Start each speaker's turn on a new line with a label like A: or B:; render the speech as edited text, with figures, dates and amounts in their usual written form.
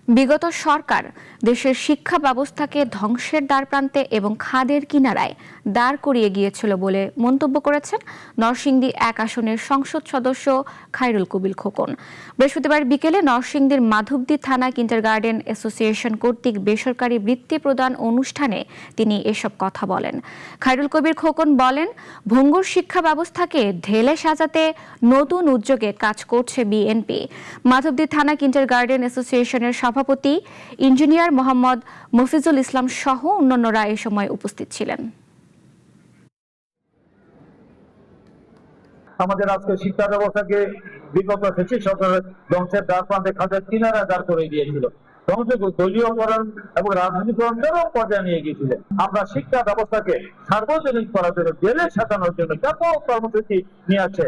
A: বিগত সরকার দেশের শিক্ষা ব্যবস্থাকে ধ্বংসের দ্বারপ্রান্তে এবং খাদের কিনারায় দাঁড় করিয়ে গিয়েছিল বলে মন্তব্য করেছেন নরসিংদী ১ আসনের সংসদ সদস্য খায়রুল কবির খোকন। বৃহস্পতিবার বিকেলে নরসিংদীর মাধবদী থানা কিন্ডারগার্টেন অ্যাসোসিয়েশন কর্তৃক বেসরকারি বৃত্তি প্রদান অনুষ্ঠানে তিনি এসব কথা বলেন। খায়রুল কবির খোকন বলেন, ভঙ্গুর শিক্ষা ব্যবস্থাকে ঢেলে সাজাতে নতুন উদ্যোগে কাজ করছে বিএনপি। মাধবদী থানা কিন্ডারগার্টেন অ্যাসোসিয়েশনের সভাপতি ইঞ্জিনিয়ার মোহাম্মদ মফিজুল ইসলাম সহ অন্যান্যরা এ সময় উপস্থিত ছিলেন।
B: আমাদের আজকে শিক্ষা ব্যবস্থাকে বিগত ফ্যাসিস্ট সরকারের ধ্বংসের দ্বারপ্রান্তে খাদের কিনারা দাঁড় করে দিয়েছিল, দলীয়করণ এবং রাজনীতিকরণ চরম পর্যায়ে নিয়ে গিয়েছিল। আমরা শিক্ষা ব্যবস্থাকে সার্বজনীন করার জন্য, জেলে সাজানোর জন্য ব্যাপক কর্মসূচি নিয়ে আছে।